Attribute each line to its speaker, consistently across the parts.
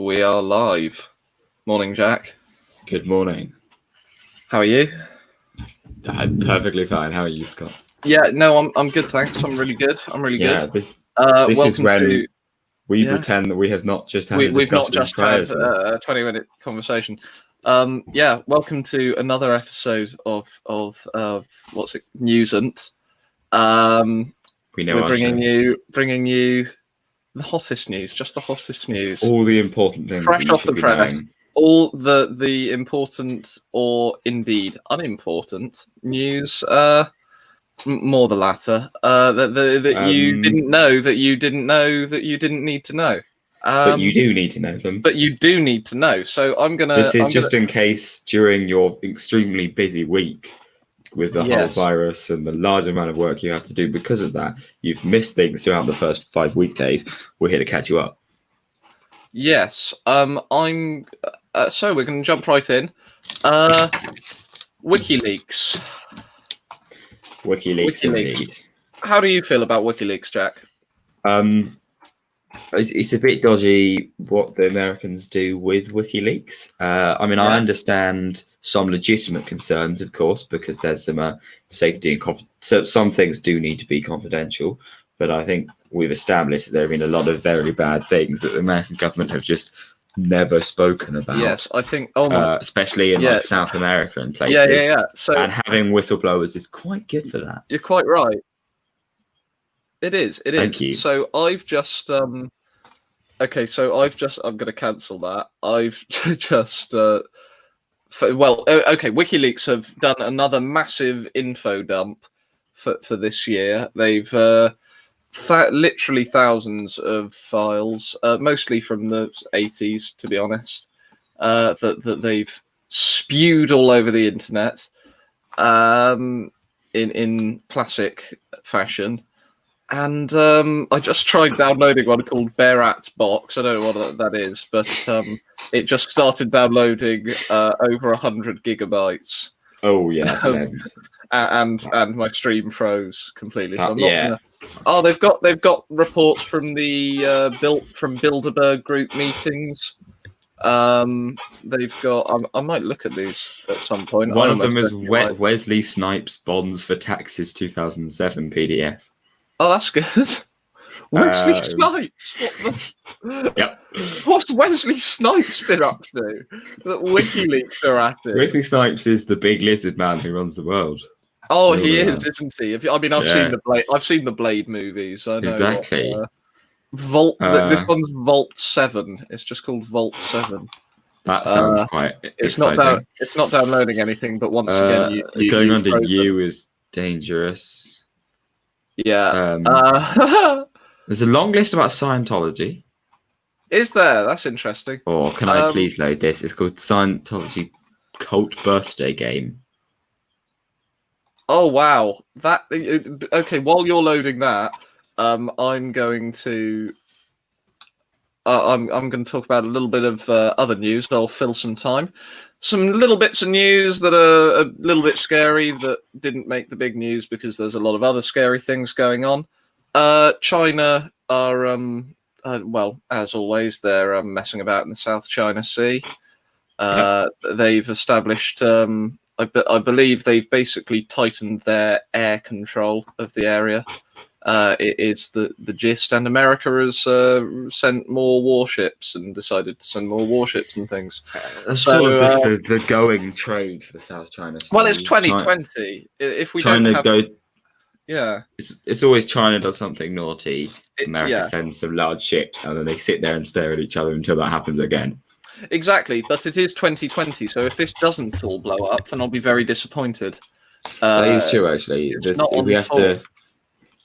Speaker 1: We are live. Morning, Jack.
Speaker 2: Good morning.
Speaker 1: How are you?
Speaker 2: I'm perfectly fine. How are you, Scott?
Speaker 1: Yeah, no, I'm good, thanks. I'm really good. Good.
Speaker 2: This
Speaker 1: welcome
Speaker 2: is when we
Speaker 1: yeah.
Speaker 2: pretend that we have not just had a
Speaker 1: We've not
Speaker 2: discussion
Speaker 1: just
Speaker 2: prior
Speaker 1: had
Speaker 2: to this.
Speaker 1: a 20-minute conversation. Welcome to another episode of what's it? Newsn't. We're bringing you the hottest news, just the hottest news.
Speaker 2: All the important things.
Speaker 1: Fresh off the press. All the important or indeed unimportant news, more the latter, that you didn't know that you didn't know that you didn't need to know.
Speaker 2: But you do need to know them.
Speaker 1: But you do need to know. So This
Speaker 2: is just in case during your extremely busy week with the whole virus and the large amount of work you have to do because of that, you've missed things throughout the first 5 weekdays. We're here to catch you up.
Speaker 1: Yes. So we're going to jump right in. WikiLeaks.
Speaker 2: WikiLeaks. Indeed.
Speaker 1: How do you feel about WikiLeaks, Jack?
Speaker 2: It's a bit dodgy what the Americans do with WikiLeaks. I understand some legitimate concerns, of course, because there's some safety and so some things do need to be confidential. But I think we've established that there have been a lot of very bad things that the American government have just never spoken about.
Speaker 1: Yes, I think.
Speaker 2: Especially in like South America and places.
Speaker 1: Yeah. So,
Speaker 2: and having whistleblowers is quite good for that.
Speaker 1: You're quite right. It is.
Speaker 2: Thank you.
Speaker 1: So I've just I'm going to cancel that. I've just WikiLeaks have done another massive info dump for this year. They've literally thousands of files, mostly from the 80s, to be honest, that they've spewed all over the internet, in classic fashion. And I just tried downloading one called Berat's Box. I don't know what that is, but it just started downloading over 100 gigabytes.
Speaker 2: Oh yeah.
Speaker 1: And my stream froze completely. So I'm not gonna... they've got reports from the Bilderberg group meetings. They've got. I might look at these at some point.
Speaker 2: One of them is Wesley Snipes bonds for taxes 2007 PDF.
Speaker 1: Oh, that's good. Wesley Snipes.
Speaker 2: Yep.
Speaker 1: What's Wesley Snipes been up to that WikiLeaks are at it?
Speaker 2: Wesley Snipes is the big lizard man who runs the world.
Speaker 1: Oh, he is, isn't he? I've seen the Blade. I've seen the Blade movies. I know
Speaker 2: exactly.
Speaker 1: Vault. This one's Vault 7. It's just called Vault 7.
Speaker 2: That sounds quite exciting.
Speaker 1: It's not downloading anything, but once again,
Speaker 2: going under U is dangerous.
Speaker 1: Yeah.
Speaker 2: There's a long list about Scientology.
Speaker 1: Is there? That's interesting.
Speaker 2: Or can I please load this? It's called Scientology Cult Birthday Game.
Speaker 1: Oh wow! Okay. While you're loading that, I'm going to talk about a little bit of other news. I'll fill some time. Some little bits of news that are a little bit scary that didn't make the big news because there's a lot of other scary things going on. China are, as always, they're messing about in the South China Sea. They've established, I believe they've basically tightened their air control of the area. It is the gist, and America has sent more warships and decided to send more warships and things.
Speaker 2: Sort of just the going trade for the South China Sea.
Speaker 1: Well, it's 2020. If we
Speaker 2: China
Speaker 1: don't have...
Speaker 2: it's always China does something naughty. America sends some large ships, and then they sit there and stare at each other until that happens again.
Speaker 1: Exactly, but it is 2020, so if this doesn't all blow up, then I'll be very disappointed.
Speaker 2: That is true, actually.
Speaker 1: We have to.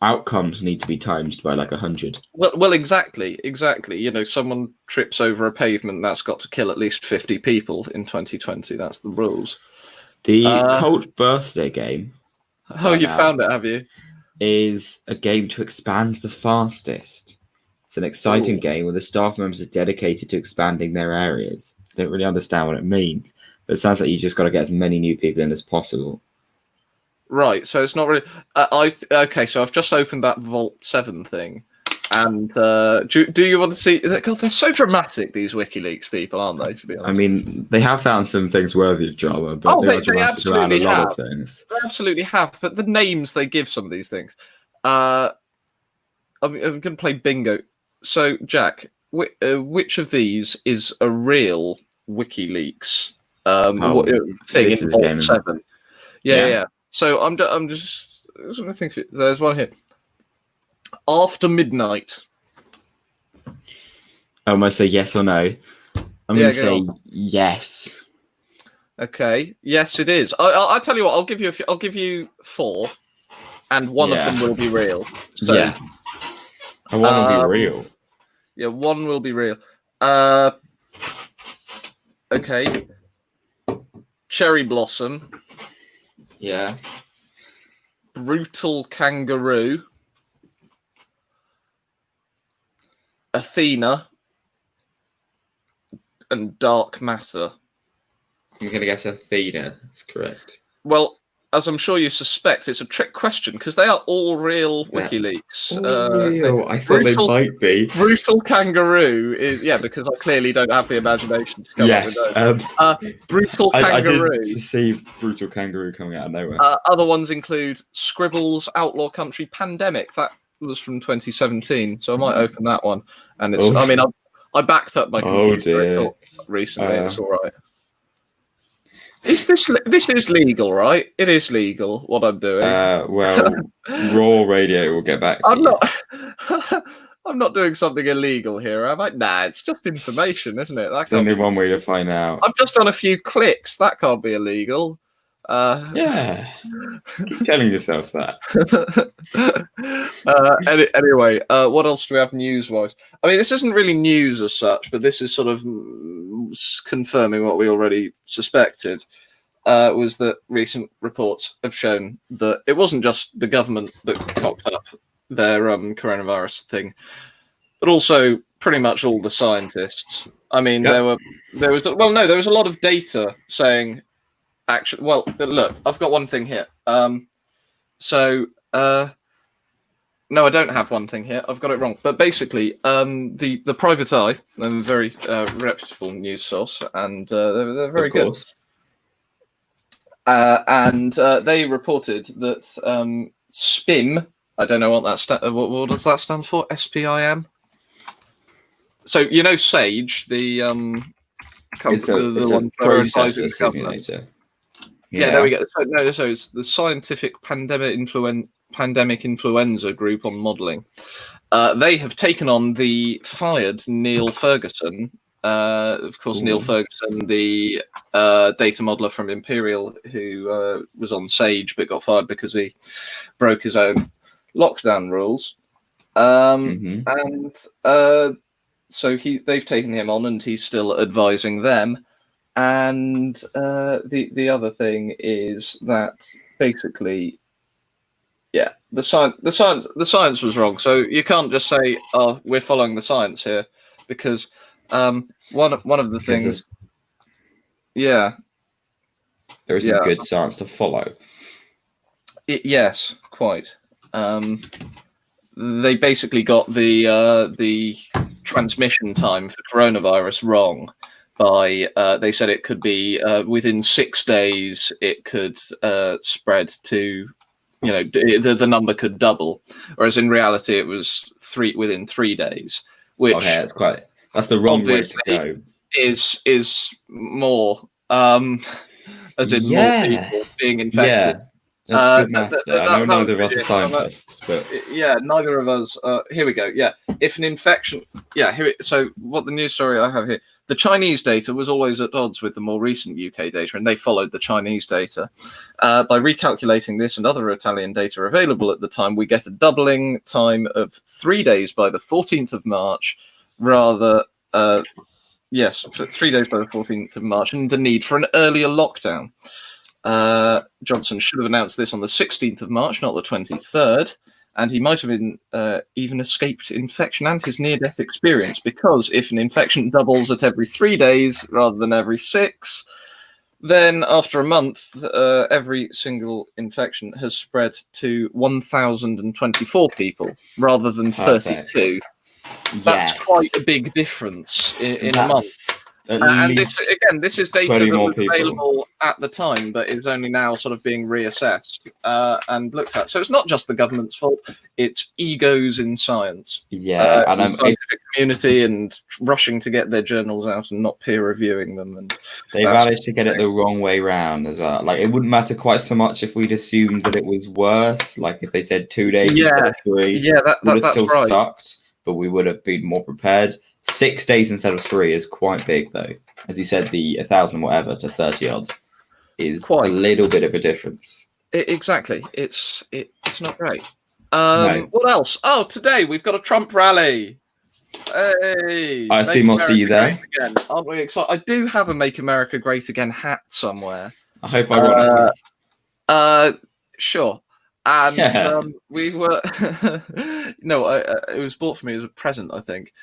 Speaker 2: Outcomes need to be times by like 100.
Speaker 1: Well, exactly. You know, someone trips over a pavement, that's got to kill at least 50 people in 2020. That's the rules.
Speaker 2: The Cult Birthday Game.
Speaker 1: Oh, you found it, have you?
Speaker 2: Is a game to expand the fastest. It's an exciting game where the staff members are dedicated to expanding their areas. I don't really understand what it means, but it sounds like you just got to get as many new people in as possible.
Speaker 1: Right, so it's not really. So I've just opened that Vault 7 thing, And do you want to see? God, they're so dramatic, these WikiLeaks people, aren't they? To be honest,
Speaker 2: I mean, they have found some things worthy of drama, but they are dramatic around a lot of things.
Speaker 1: They absolutely have. But the names they give some of these things. I'm going to play bingo. So, Jack, which of these is a real WikiLeaks thing in Vault 7? Yeah. So I'm just going to think. There's one here. After midnight.
Speaker 2: I'm going to say yes or no. I'm going to say yes.
Speaker 1: Okay. Yes, it is. I'll tell you what. I'll give you 4, and one of them will be real. So,
Speaker 2: yeah. And one will be real.
Speaker 1: Yeah, one will be real. Okay. Cherry Blossom.
Speaker 2: Yeah.
Speaker 1: Brutal Kangaroo. Athena. And Dark Matter.
Speaker 2: I'm going to guess Athena. That's correct.
Speaker 1: Well, as I'm sure you suspect, it's a trick question because they are all real WikiLeaks.
Speaker 2: Real. I thought they might be.
Speaker 1: Brutal Kangaroo is because I clearly don't have the imagination to come up with those. Brutal Kangaroo.
Speaker 2: I did see Brutal Kangaroo coming out of nowhere.
Speaker 1: Other ones include Scribbles, Outlaw Country, Pandemic. That was from 2017, so I might open that one. And it's. I mean, I backed up my computer recently. It's all right. This is legal, right? It is legal what I'm doing.
Speaker 2: Well, Raw Radio will get back to you.
Speaker 1: I'm not doing something illegal here, am I? Nah, it's just information, isn't it?
Speaker 2: There's only one way to find out.
Speaker 1: I've just done a few clicks. That can't be illegal.
Speaker 2: Yeah. Keep telling yourself that.
Speaker 1: Anyway, what else do we have news-wise? I mean, this isn't really news as such, but this is sort of confirming what we already suspected. Was that recent reports have shown that it wasn't just the government that cocked up their coronavirus thing, but also pretty much all the scientists. I mean, there was a lot of data saying. Actually, well, look, I've got one thing here. No, I don't have one thing here. I've got it wrong. But basically, the Private Eye, a very reputable news source, and they're very good. And they reported that SPIM. I don't know what that what does that stand for? SPIM. So Sage, the
Speaker 2: it's a
Speaker 1: one
Speaker 2: processor simulator.
Speaker 1: Yeah, there we go. So it's the Scientific Pandemic Influenza Group on Modelling. They have taken on the fired Neil Ferguson. Of course, Neil Ferguson, the data modeler from Imperial, who was on Sage but got fired because he broke his own lockdown rules. And so they've taken him on, and he's still advising them. And the other thing is that basically, the science was wrong. So you can't just say, "Oh, we're following the science here," because one of the things, there
Speaker 2: isn't good science to follow.
Speaker 1: Yes, quite. They basically got the transmission time for coronavirus wrong. They said it could be within 6 days. It could spread to, the number could double, whereas in reality it was within 3 days. Which
Speaker 2: that's the wrong way to go.
Speaker 1: Is more as in more people being infected.
Speaker 2: Yeah, that's good math there. I know neither of us are scientists, but
Speaker 1: neither of us. Here we go. Yeah, if an infection. So what the news story I have here. The Chinese data was always at odds with the more recent UK data, and they followed the Chinese data. By recalculating this and other Italian data available at the time, we get a doubling time of 3 days by the 14th of March, rather, 3 days by the 14th of March, and the need for an earlier lockdown. Johnson should have announced this on the 16th of March, not the 23rd. And he might have even escaped infection and his near-death experience, because if an infection doubles at every 3 days rather than every 6, then after a month, every single infection has spread to 1,024 people rather than 32. That's
Speaker 2: Yes.
Speaker 1: quite a big difference in a month.
Speaker 2: At
Speaker 1: And
Speaker 2: least
Speaker 1: this is data
Speaker 2: 20
Speaker 1: that
Speaker 2: more
Speaker 1: was
Speaker 2: people.
Speaker 1: available at the time, but is only now sort of being reassessed and looked at. So it's not just the government's fault; it's egos in science,
Speaker 2: Yeah, and
Speaker 1: in the scientific community, and rushing to get their journals out and not peer reviewing them. And
Speaker 2: they managed to get it the wrong way round as well. Like, it wouldn't matter quite so much if we'd assumed that it was worse. Like, if they said 2 days instead of 3, would have
Speaker 1: that's
Speaker 2: still
Speaker 1: right.
Speaker 2: sucked, but we would have been more prepared. 6 days instead of 3 is quite big, though. As you said, the 1,000 whatever to 30 odd is
Speaker 1: Quite.
Speaker 2: a little bit of a difference.
Speaker 1: Exactly. It's not great.
Speaker 2: No.
Speaker 1: What else? Oh, today we've got a Trump rally. Hey,
Speaker 2: I assume I'll see you there.
Speaker 1: again. Aren't we excited? I do have a "Make America Great Again" hat somewhere.
Speaker 2: I hope ironically.
Speaker 1: Sure. And we were no, it was bought for me as a present, I think.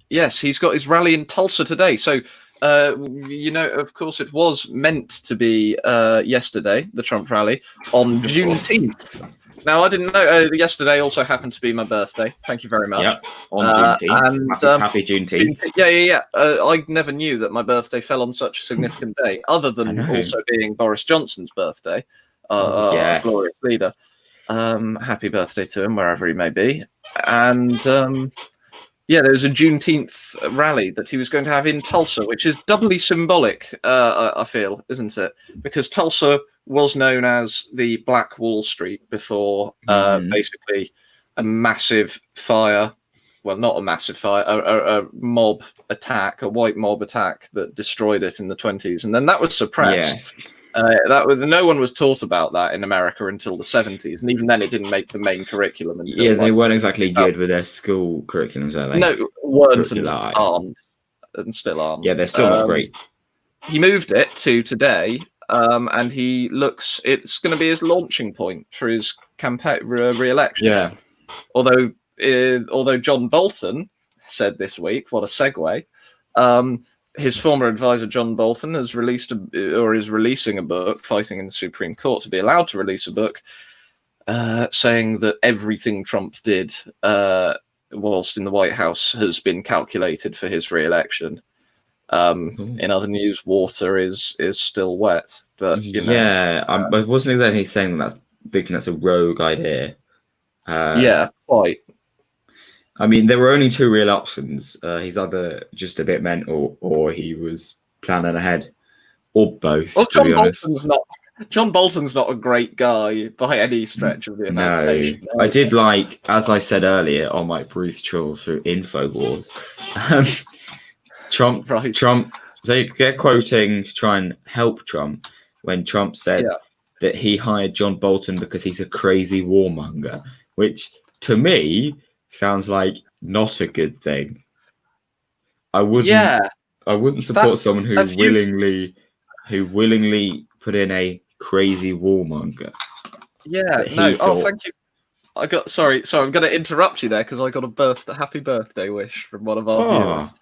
Speaker 1: Yes, he's got his rally in Tulsa today. So, of course, it was meant to be yesterday, the Trump rally, on Juneteenth. Now, I didn't know. Yesterday also happened to be my birthday. Thank you very much.
Speaker 2: Yep, on Juneteenth.
Speaker 1: And,
Speaker 2: happy Juneteenth.
Speaker 1: Yeah. I never knew that my birthday fell on such a significant day, other than also being Boris Johnson's birthday,
Speaker 2: Yes.
Speaker 1: glorious leader. Happy birthday to him, wherever he may be. And there was a Juneteenth rally that he was going to have in Tulsa, which is doubly symbolic, I feel, isn't it? Because Tulsa was known as the Black Wall Street before basically a massive fire. Well, not a massive fire, a mob attack, a white mob attack that destroyed it in the 1920s. And then that was suppressed. No one was taught about that in America until the 1970s, and even then it didn't make the main curriculum. Until,
Speaker 2: they weren't exactly good with their school curriculums, are they?
Speaker 1: No, weren't and aren't, and still aren't.
Speaker 2: Yeah, they're still not great.
Speaker 1: He moved it to today, and it's going to be his launching point for his campaign re-election.
Speaker 2: Yeah.
Speaker 1: Although John Bolton said this week, what a segue. His former advisor, John Bolton, is releasing a book, fighting in the Supreme Court to be allowed to release a book, saying that everything Trump did whilst in the White House has been calculated for his re-election. In other news, water is still wet. But
Speaker 2: I wasn't exactly saying that's a rogue idea.
Speaker 1: Quite.
Speaker 2: I mean, there were only 2 real options. He's either just a bit mental, or he was planning ahead, or both.
Speaker 1: Well,
Speaker 2: to be honest,
Speaker 1: John Bolton's not a great guy by any stretch of the imagination.
Speaker 2: No, I did like, as I said earlier on my brief trawl through Infowars, Trump. They get quoting to try and help Trump when Trump said that he hired John Bolton because he's a crazy warmonger, which to me sounds like not a good thing. I wouldn't support someone who willingly put in a crazy warmonger.
Speaker 1: Thank you. Sorry, I'm going to interrupt you there because I got a happy birthday wish from one of our viewers.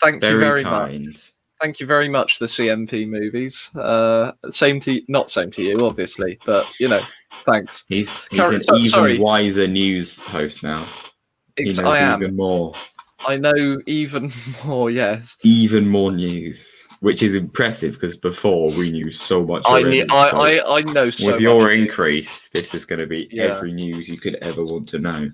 Speaker 1: Thank you very much. Thank you very much, the CMP movies. Not same to you, obviously, but thanks.
Speaker 2: He's an wiser news host now. He knows even more.
Speaker 1: I know even more, yes.
Speaker 2: Even more news, which is impressive because before we knew so much already.
Speaker 1: I know so much.
Speaker 2: With your increase, this is going to be every news you could ever want to know.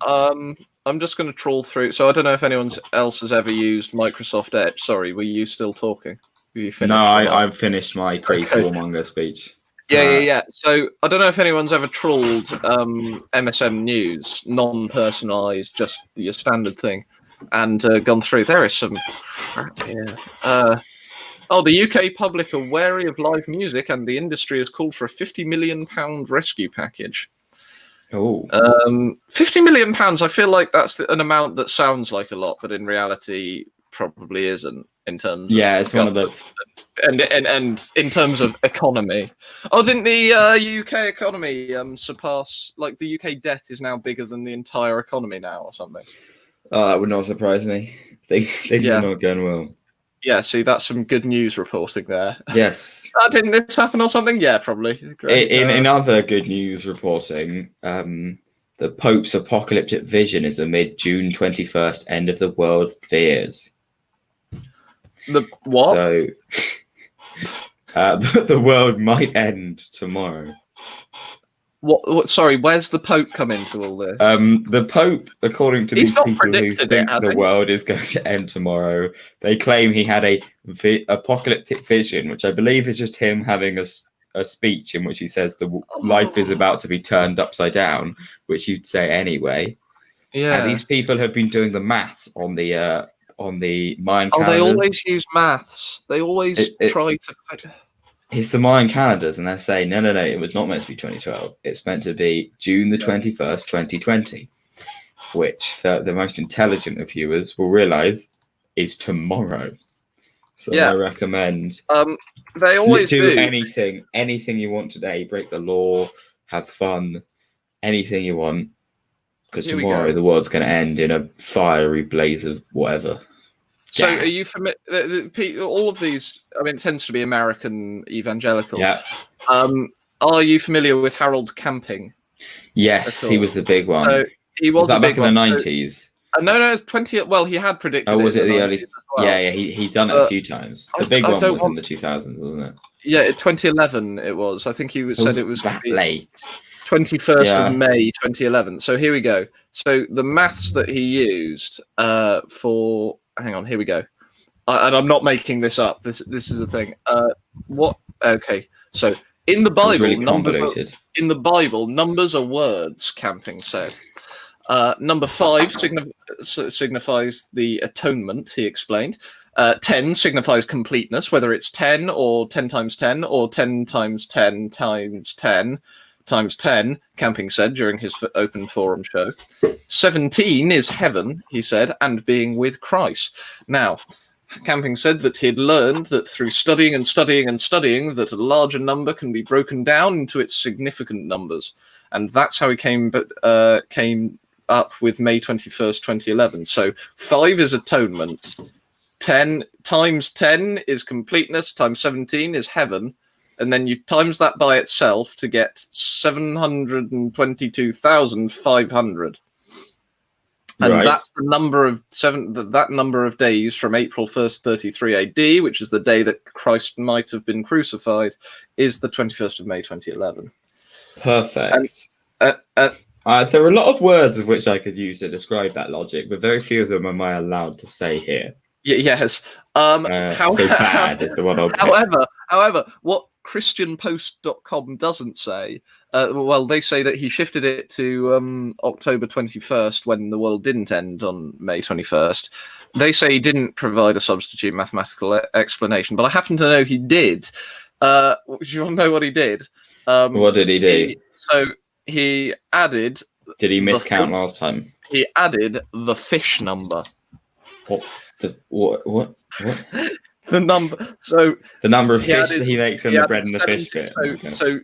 Speaker 1: I'm just going to trawl through. So I don't know if anyone else has ever used Microsoft Edge. Sorry, were you still talking? Were you finished?
Speaker 2: No, I've finished my crazy warmonger speech.
Speaker 1: Yeah. So I don't know if anyone's ever trawled MSM News, non-personalized, just your standard thing, and gone through. There is some crap here. The UK public are wary of live music, and the industry has called for a £50 million rescue package.
Speaker 2: Oh,
Speaker 1: £50 million. I feel like that's an amount that sounds like a lot, but in reality, probably isn't. In terms of
Speaker 2: it's one of the
Speaker 1: and in terms of economy. Oh, didn't the UK economy surpass, like, the UK debt is now bigger than the entire economy now or something?
Speaker 2: Oh, that would not surprise me. They're not going well.
Speaker 1: Yeah, see, that's some good news reporting there.
Speaker 2: Yes.
Speaker 1: Didn't this happen or something? Yeah, probably.
Speaker 2: Great. In other good news reporting, the The Pope's apocalyptic vision is amid June 21st end of the world fears.
Speaker 1: The what?
Speaker 2: So the world might end tomorrow.
Speaker 1: What? Sorry, where's the Pope come into all this?
Speaker 2: The Pope, according to these people who think the world is going to end tomorrow, they claim he had a apocalyptic vision, which I believe is just him having a speech in which he says life is about to be turned upside down, which you'd say anyway.
Speaker 1: Yeah.
Speaker 2: And these people have been doing the maths on the Mayan calendars.
Speaker 1: They always use maths. They always try to.
Speaker 2: It's the Mayan calendars, and they're saying, no, it was not meant to be 2012. It's meant to be June the 21st, 2020, which the most intelligent of viewers will realise is tomorrow. So I recommend
Speaker 1: they always do
Speaker 2: anything you want today. Break the law, have fun, anything you want, because tomorrow the world's going to end in a fiery blaze of whatever.
Speaker 1: So are you familiar? All of these, I mean, it tends to be American evangelicals.
Speaker 2: Yeah.
Speaker 1: Are you familiar with Harold Camping?
Speaker 2: Yes, he was the big one.
Speaker 1: So he was a big one.
Speaker 2: Back in the 90s?
Speaker 1: No, it's 20. Well, he had predicted.
Speaker 2: Oh, was it the early?
Speaker 1: Well.
Speaker 2: Yeah, he'd done it a few times. The big one was in the 2000s, wasn't it?
Speaker 1: Yeah, 2011 it was. I think he said it was
Speaker 2: that late.
Speaker 1: 21st of May 2011. So here we go. So the maths that he used for. Hang on, here we go. And I'm not making this up. This is a thing. What? Okay. So in the Bible, numbers are words. Camping said. Number 5 signifies the atonement. He explained. 10 signifies completeness, whether it's 10 or 10 times 10 or 10 times 10 times 10 times 10, Camping said during his open forum show. 17 is heaven, he said, and being with Christ. Now, Camping said that he had learned that through studying and studying and studying that a larger number can be broken down into its significant numbers. And that's how he came up with May 21st, 2011. So 5 is atonement. 10 times 10 is completeness, times 17 is heaven. And then you times that by itself to get 722,500. And that's the number of that number of days from April 1st, 33 AD, which is the day that Christ might have been crucified, is the 21st of May, 2011.
Speaker 2: Perfect. There are a lot of words of which I could use to describe that logic, but very few of them am I allowed to say here.
Speaker 1: Yes.
Speaker 2: So bad is the one I'll pick.
Speaker 1: However, what ChristianPost.com doesn't say, they say that he shifted it to October 21st when the world didn't end on May 21st. They say he didn't provide a substitute mathematical explanation, but I happen to know he did. Do you want to know what he did?
Speaker 2: What did he do?
Speaker 1: He added...
Speaker 2: Did he miscount last time?
Speaker 1: He added the fish number.
Speaker 2: What?
Speaker 1: The number. So
Speaker 2: the number of fish that he makes in the bread and the fish bit.
Speaker 1: So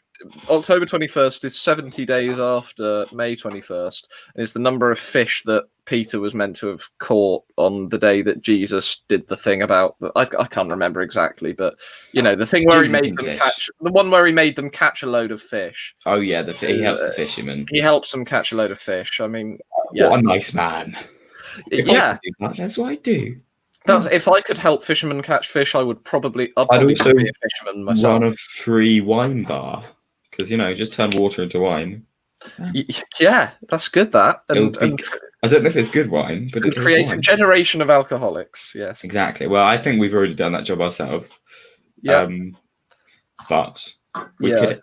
Speaker 1: October 21st is 70 days after May 21st, and it's the number of fish that Peter was meant to have caught on the day that Jesus did the thing about. I can't remember exactly, but the thing where he made them catch the one where he made them catch a load of fish.
Speaker 2: Oh yeah, he helps the fishermen.
Speaker 1: He helps them catch a load of fish. I mean,
Speaker 2: what a nice man. That's what I do.
Speaker 1: If I could help fishermen catch fish, I'd probably be a fisherman myself.
Speaker 2: Run a free wine bar, because just turn water into wine.
Speaker 1: Yeah, that's good. That
Speaker 2: I don't know if it's good wine, but it
Speaker 1: creates a generation of alcoholics. Yes,
Speaker 2: exactly. Well, I think we've already done that job ourselves.
Speaker 1: Yeah,
Speaker 2: but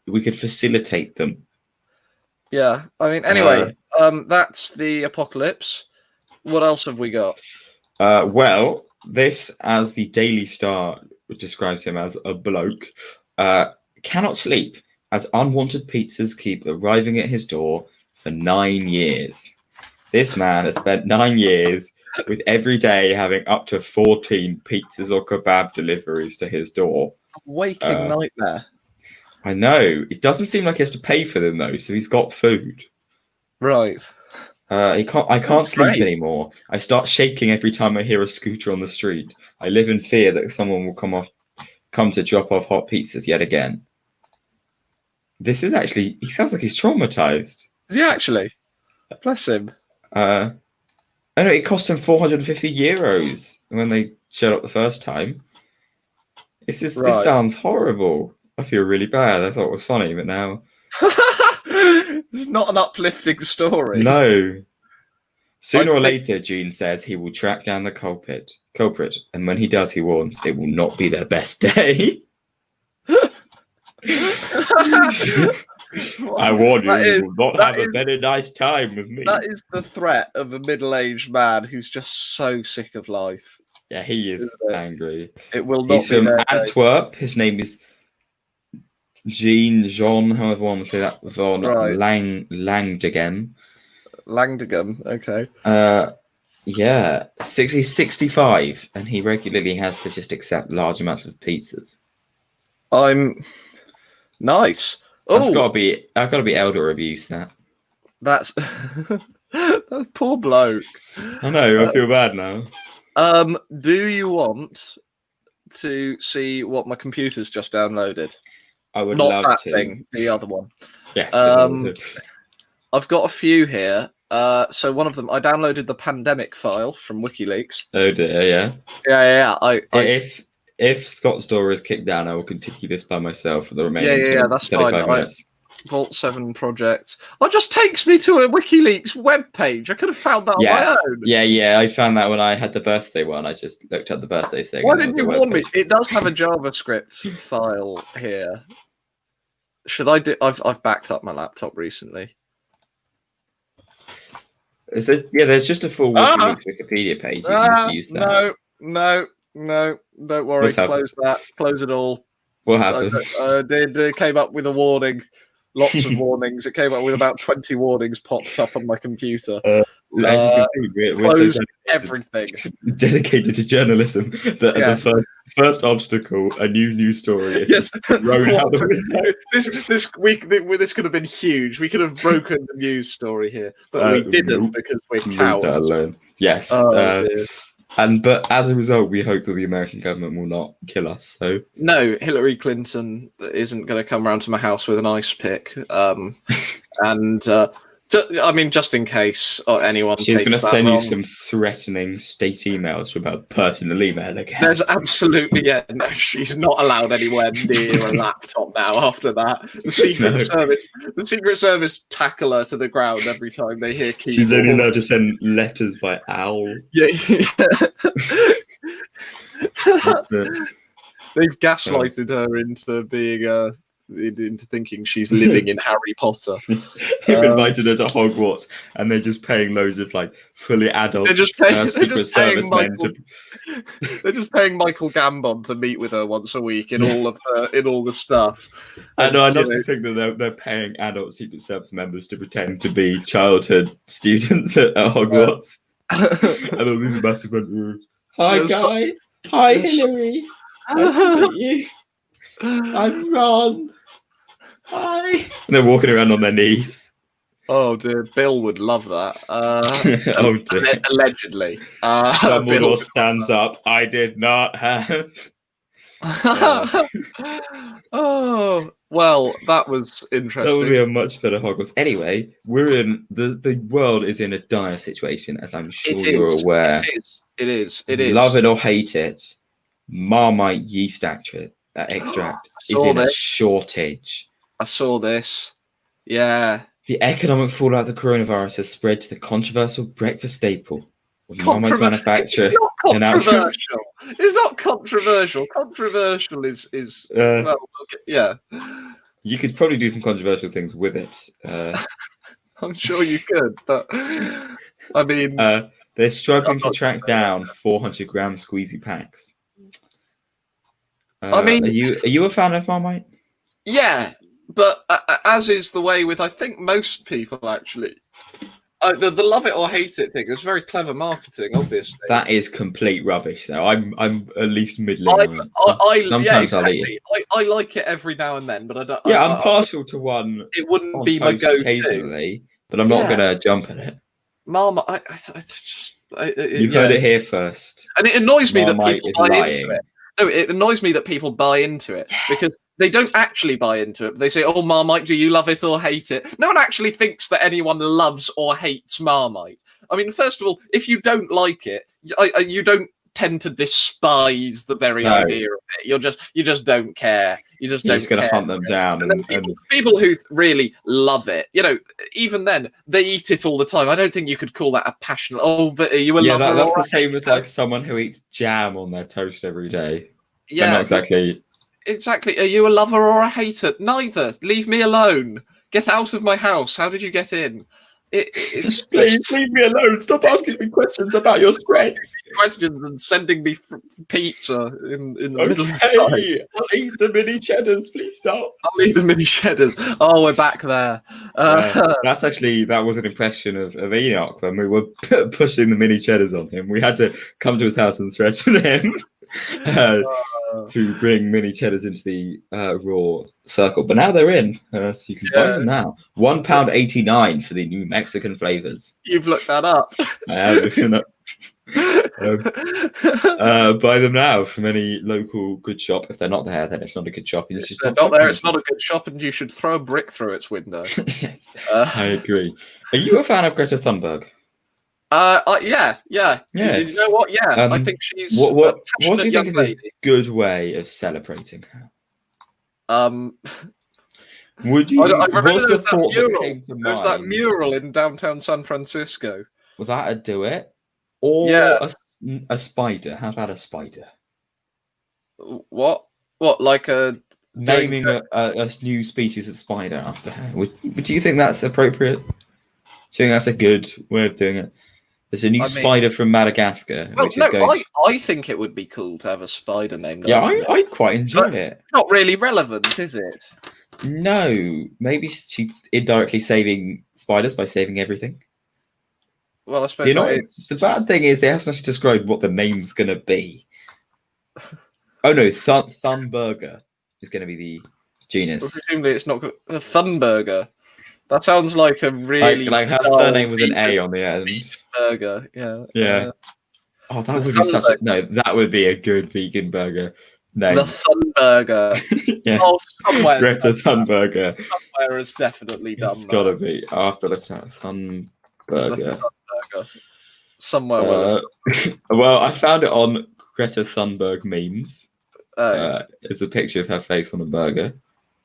Speaker 2: we could facilitate them.
Speaker 1: Yeah, I mean, anyway, that's the apocalypse. What else have we got?
Speaker 2: Well, this, as the Daily Star describes him as a bloke, cannot sleep as unwanted pizzas keep arriving at his door for 9 years. This man has spent 9 years with every day having up to 14 pizzas or kebab deliveries to his door.
Speaker 1: Waking nightmare.
Speaker 2: I know. It doesn't seem like he has to pay for them, though, so he's got food.
Speaker 1: Right.
Speaker 2: I can't sleep anymore. I start shaking every time I hear a scooter on the street. I live in fear that someone will come to drop off hot pizzas yet again. This is actually... He sounds like he's traumatized.
Speaker 1: Is he actually? Bless him.
Speaker 2: I know it cost him €450 when they showed up the first time. This sounds horrible. I feel really bad. I thought it was funny, but now
Speaker 1: It's not an uplifting story.
Speaker 2: no. Sooner or later, Gene says he will track down the culprit, and when he does, he warns it will not be their best day. I warn you, you will not have a very nice time with me.
Speaker 1: That is the threat of a middle-aged man who's just so sick of life.
Speaker 2: Yeah, he is angry.
Speaker 1: It will not
Speaker 2: He's
Speaker 1: be
Speaker 2: from
Speaker 1: their
Speaker 2: Antwerp. Day. His name is Jean, however one would say that, von Langdegem.
Speaker 1: Langdegem, okay.
Speaker 2: Yeah, 65, and he regularly has to just accept large amounts of pizzas.
Speaker 1: Nice.
Speaker 2: I've got to be elder abuse.
Speaker 1: That's that poor bloke.
Speaker 2: I know. I feel bad now.
Speaker 1: Do you want to see what my computer's just downloaded?
Speaker 2: I would
Speaker 1: not
Speaker 2: love
Speaker 1: that
Speaker 2: to.
Speaker 1: thing, the other one.
Speaker 2: Yes.
Speaker 1: I've got a few here. So one of them, I downloaded the pandemic file from WikiLeaks.
Speaker 2: Oh dear, yeah.
Speaker 1: Yeah.
Speaker 2: If Scott's door is kicked down, I will continue this by myself for the remaining.
Speaker 1: Yeah, that's fine.
Speaker 2: Minutes.
Speaker 1: Vault 7 project. Oh, it just takes me to a WikiLeaks webpage. I could have found that on my own.
Speaker 2: Yeah. I found that when I had the birthday one. I just looked at the birthday thing.
Speaker 1: Why didn't you warn me? It does have a JavaScript file here. Should I do? I've backed up my laptop recently.
Speaker 2: There's just a full WikiLeaks Wikipedia page. You can just use that.
Speaker 1: No. Don't worry. Close that. Close it all.
Speaker 2: What happened?
Speaker 1: It came up with a warning. Lots of warnings. It came up with about 20 warnings popped up on my computer.
Speaker 2: As you can see, we're so
Speaker 1: everything.
Speaker 2: Dedicated to journalism. The first obstacle, a new news story.
Speaker 1: Yes.
Speaker 2: Thrown out the window.
Speaker 1: This week, this could have been huge. We could have broken the news story here, but we didn't because we're cowards.
Speaker 2: Yes. But as a result, we hope that the American government will not kill us. So
Speaker 1: no, Hillary Clinton isn't going to come round to my house with an ice pick. Just in case anyone
Speaker 2: she's going to send
Speaker 1: wrong.
Speaker 2: you some threatening state emails from her personal email account.
Speaker 1: There's absolutely no, she's not allowed anywhere near a laptop now. After that, the Secret Service tackle her to the ground every time they hear keyboard.
Speaker 2: She's only allowed to send letters by owl.
Speaker 1: Yeah. They've gaslighted her into being into thinking she's living in Harry Potter.
Speaker 2: They've invited her to Hogwarts, and they're just paying loads of fully adult Secret Service men to.
Speaker 1: They're just paying Michael Gambon to meet with her once a week in all the stuff.
Speaker 2: I know. I love to think that they're paying adult Secret Service members to pretend to be childhood students at Hogwarts, and all these massive rooms. Hi, Guy. Hi, Hillary. Nice to meet you. I'm Ron. Hi. And they're walking around on their knees.
Speaker 1: Oh dear, Bill would love that.
Speaker 2: Oh dear.
Speaker 1: Allegedly.
Speaker 2: Dumbledore stands up. I did not have.
Speaker 1: Oh well, that was interesting.
Speaker 2: That would be a much better Hogwarts. Anyway, we're in the world is in a dire situation, as I'm sure you're aware.
Speaker 1: It is.
Speaker 2: Love it or hate it, Marmite yeast extract is in a shortage.
Speaker 1: I saw this. Yeah.
Speaker 2: The economic fallout of the coronavirus has spread to the controversial breakfast staple of Marmite manufacturer.
Speaker 1: It's not controversial. It's not controversial. Controversial is well, yeah.
Speaker 2: You could probably do some controversial things with it.
Speaker 1: I'm sure you could, but I mean,
Speaker 2: they're struggling to track down 400-gram squeezy packs.
Speaker 1: I mean,
Speaker 2: are you a fan of Marmite?
Speaker 1: Yeah, but as is the way with I think most people actually, the love it or hate it thing is very clever marketing. Obviously,
Speaker 2: that is complete rubbish. Though I'm at least middling.
Speaker 1: Sometimes I'll eat it. I like it every now and then, but I don't.
Speaker 2: Yeah, I'm partial to one.
Speaker 1: It wouldn't be my go-to
Speaker 2: occasionally, but I'm not gonna jump at it.
Speaker 1: Marmite, it's just
Speaker 2: you've heard it here first,
Speaker 1: and it annoys me that
Speaker 2: Marmite
Speaker 1: people buy into it. No, it annoys me that people buy into it because they don't actually buy into it. They say, "Oh, Marmite, do you love it or hate it?" No one actually thinks that anyone loves or hates Marmite. I mean, first of all, if you don't like it, you don't tend to despise the very idea of it. You just don't care. You're just
Speaker 2: going to hunt them down.
Speaker 1: And people who really love it, even then, they eat it all the time. I don't think you could call that a passionate. Oh, but are you a lover?
Speaker 2: That's the same as like someone who eats jam on their toast every day.
Speaker 1: Yeah,
Speaker 2: not exactly.
Speaker 1: Exactly. Are you a lover or a hater? Neither. Leave me alone. Get out of my house. How did you get in? It's
Speaker 2: Please leave me alone. Stop asking me questions about your spreads.
Speaker 1: Questions and sending me pizza in the middle of the
Speaker 2: night. I'll eat the mini cheddars. Please stop.
Speaker 1: I'll eat the mini cheddars. Oh, we're back there.
Speaker 2: That was an impression of Enoch when we were pushing the mini cheddars on him. We had to come to his house and threaten him to bring mini cheddars into the raw circle. But now they're in, so you can buy them now. £1.89 for the New Mexican flavors.
Speaker 1: You've looked that up.
Speaker 2: I have looked it up. Buy them now from any local good shop. If they're not there, then it's not a good shop.
Speaker 1: If they're not there, it's not a good shop, and you should throw a brick through its window.
Speaker 2: Yes, I agree. Are you a fan of Greta Thunberg?
Speaker 1: Yeah. You know what? Yeah, I think she's
Speaker 2: what
Speaker 1: do you
Speaker 2: think is a good way of celebrating her? Would you?
Speaker 1: I remember there was that mural in downtown San Francisco.
Speaker 2: Well, that'd do it. Or a spider. How about a spider?
Speaker 1: What? Like
Speaker 2: naming a new species of spider after her? Would you think that's appropriate? Do you think that's a good way of doing it? There's a new spider from Madagascar.
Speaker 1: Well, I think it would be cool to have a spider named.
Speaker 2: Yeah, I quite enjoy it.
Speaker 1: It's not really relevant, is it?
Speaker 2: No, maybe she's indirectly saving spiders by saving everything.
Speaker 1: Well, I suppose
Speaker 2: the bad thing is they haven't actually described what the name's going to be. Oh no, Thunberger is going to be the genus.
Speaker 1: Well, presumably it's not a Thunberger. That sounds like a really
Speaker 2: like her surname with an A on the end.
Speaker 1: Burger, yeah.
Speaker 2: Oh, that would be that would be a good vegan burger name.
Speaker 1: The Thunberger.
Speaker 2: Yeah.
Speaker 1: Oh, somewhere.
Speaker 2: Greta Thunberger.
Speaker 1: Somewhere has definitely done that.
Speaker 2: It's gotta be. I'll have to look at Thunberger.
Speaker 1: Thunberger. Somewhere.
Speaker 2: Well, I found it on Greta Thunberg memes. It's a picture of her face on a burger.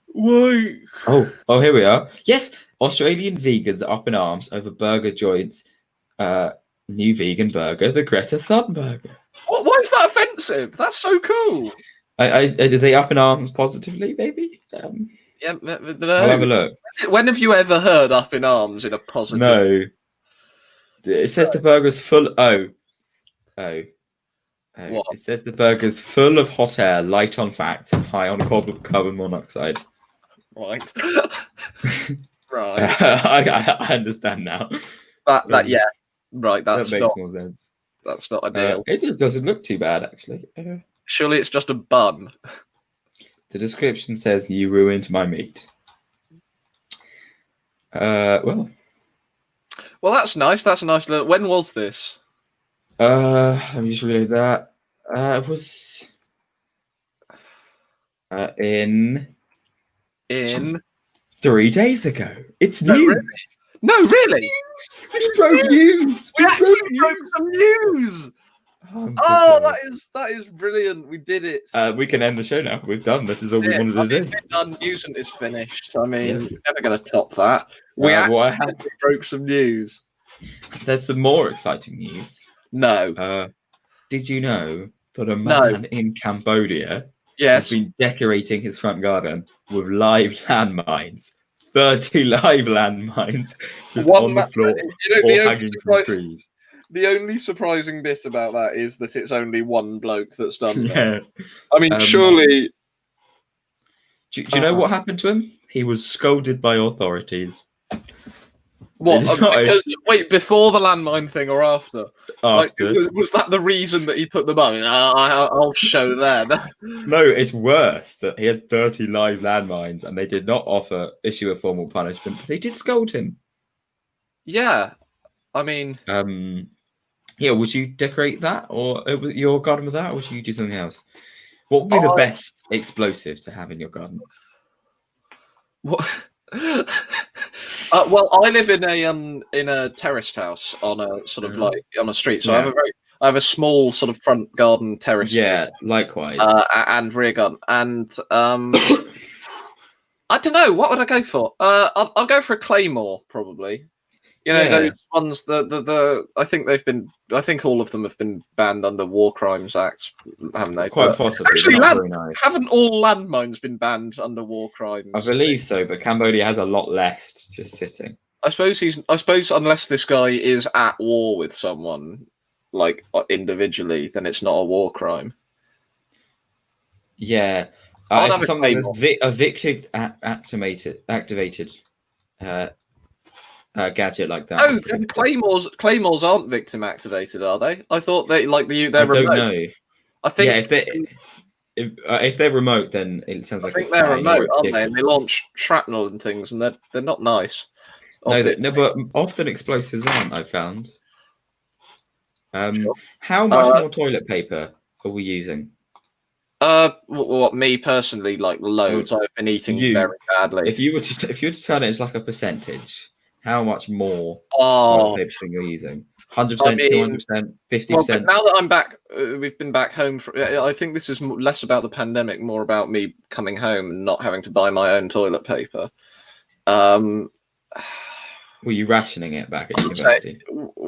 Speaker 1: Why?
Speaker 2: Oh, here we are. Yes, Australian vegans are up in arms over burger joints. New vegan burger, the Greta Thunberg.
Speaker 1: Why is that offensive? That's so cool.
Speaker 2: Are they up in arms positively, maybe?
Speaker 1: Yeah, no.
Speaker 2: I'll have a look.
Speaker 1: When have you ever heard up in arms in a positive?
Speaker 2: No. It says the burger's full. What? It says the burger's full of hot air, light on fat, high on carbon monoxide.
Speaker 1: Right. Right.
Speaker 2: I understand now.
Speaker 1: Yeah. Right.
Speaker 2: That makes more sense.
Speaker 1: That's not ideal.
Speaker 2: It doesn't look too bad, actually.
Speaker 1: Surely it's just a bun.
Speaker 2: The description says you ruined my meat. Well,
Speaker 1: that's nice. That's a nice little. When was this?
Speaker 2: Let me just read that. It was in 3 days ago. It's news.
Speaker 1: Really? No, really.
Speaker 2: We broke news.
Speaker 1: We actually broke some news. That is brilliant. We did it.
Speaker 2: We can end the show now. We've done. This is all we wanted to do.
Speaker 1: Done. Newsn't is finished. I mean, we're never going to top that. We actually broke some news.
Speaker 2: There's some more exciting news.
Speaker 1: No.
Speaker 2: Did you know that a man in Cambodia has been decorating his front garden with live landmines? 30 live landmines just on the floor or hanging from trees.
Speaker 1: The only surprising bit about that is that it's only one bloke that's done that.
Speaker 2: Yeah.
Speaker 1: I mean, surely...
Speaker 2: Do you know what happened to him? He was scolded by authorities.
Speaker 1: What? Wait, before the landmine thing or after?
Speaker 2: After.
Speaker 1: Was that the reason that he put them on? I'll show that.
Speaker 2: No, it's worse that he had 30 live landmines and they did not issue a formal punishment. They did scold him.
Speaker 1: Yeah. I mean...
Speaker 2: would you decorate that or your garden with that, or would you do something else? What would be the best explosive to have in your garden?
Speaker 1: What? Well, I live in a terraced house on a sort of like on a street, so I have a small sort of front garden terrace.
Speaker 2: Yeah, likewise.
Speaker 1: And rear garden, and I don't know, what would I go for? I'll go for a claymore probably. You know, those ones. I think all of them have been banned under War Crimes Act, haven't they?
Speaker 2: Quite possibly.
Speaker 1: Actually,
Speaker 2: nice.
Speaker 1: Haven't all landmines been banned under War Crimes?
Speaker 2: I believe so, but Cambodia has a lot left just sitting.
Speaker 1: I suppose unless this guy is at war with someone, like individually, then it's not a war crime.
Speaker 2: Yeah, if something that's a victim activated gadget like that.
Speaker 1: Oh, then claymores aren't victim activated, are they? I thought they're remote. I
Speaker 2: don't know.
Speaker 1: I think
Speaker 2: if they're remote, then it sounds like
Speaker 1: they're remote, aren't they? And they launch shrapnel and things, and they're not nice.
Speaker 2: No, but often explosives aren't. I've found. How much more toilet paper are we using?
Speaker 1: What me personally, like loads. I've been eating very badly.
Speaker 2: If you were to turn it as like a percentage, how much more toilet paper think you're using? 100%, 200%, 50%.
Speaker 1: Now that I'm back, we've been back home. I think this is less about the pandemic, more about me coming home and not having to buy my own toilet paper.
Speaker 2: Were you rationing it back at university?